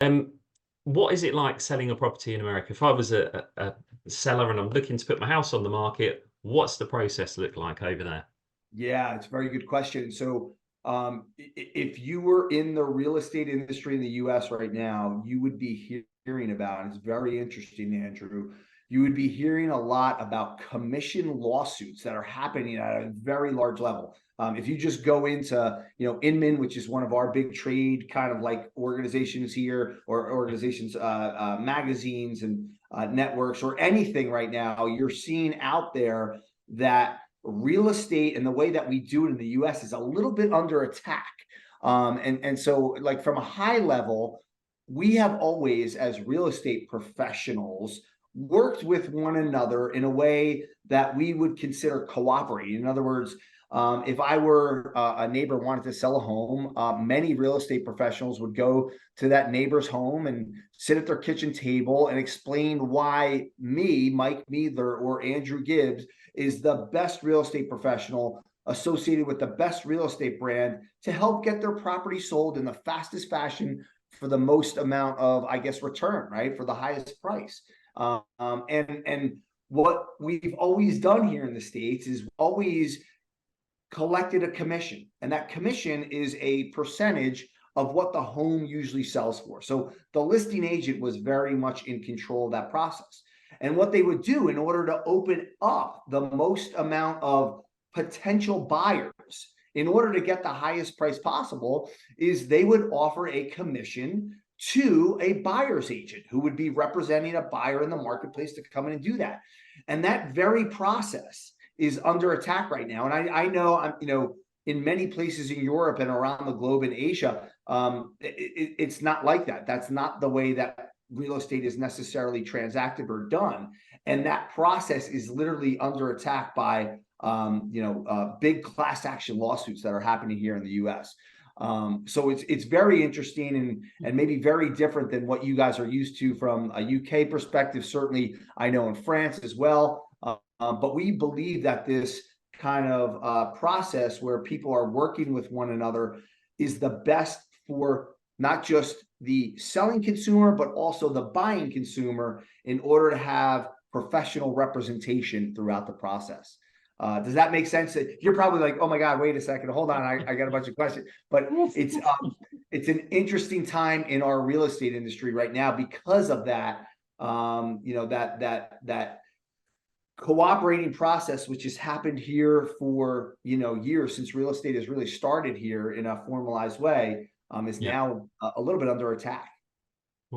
Um, what is it like selling a property in America? If I was a seller and I'm looking to put my house on the market, what's the process look like over there? Yeah, it's a very good question. So, if you were in the real estate industry in the US right now, you would be hearing about, and it's very interesting, Andrew. You would be hearing a lot about commission lawsuits that are happening at a very large level. If you just go into, Inman, which is one of our big trade kind of like organizations here, or organizations, magazines and networks, or anything right now, you're seeing out there that real estate and the way that we do it in the US is a little bit under attack. And so, like, from a high level, we have always, as real estate professionals, worked with one another in a way that we would consider cooperating. In other words, if I were a neighbor wanted to sell a home, many real estate professionals would go to that neighbor's home and sit at their kitchen table and explain why me, Mike Meadler, or Andrew Gibbs is the best real estate professional associated with the best real estate brand to help get their property sold in the fastest fashion for the most amount of, I guess, return, right? For the highest price. And what we've always done here in the States is always collected a commission, and that commission is a percentage of what the home usually sells for. So the listing agent was very much in control of that process. And what they would do in order to open up the most amount of potential buyers, in order to get the highest price possible, is they would offer a commission to a buyer's agent who would be representing a buyer in the marketplace to come in and do that. And that very process is under attack right now. And I know, in many places in Europe and around the globe in Asia, it's not like that. That's not the way that real estate is necessarily transacted or done. And that process is literally under attack by, big class action lawsuits that are happening here in the U.S. So it's very interesting, and maybe very different than what you guys are used to from a UK perspective. Certainly, I know in France as well. But we believe that this kind of process where people are working with one another is the best for not just the selling consumer, but also the buying consumer, in order to have professional representation throughout the process. Does that make sense? You're probably like, oh my God, wait a second, hold on, I got a bunch of questions. But it's an interesting time in our real estate industry right now because of that. That cooperating process, which has happened here for years, since real estate has really started here in a formalized way, is Yeah. now a little bit under attack.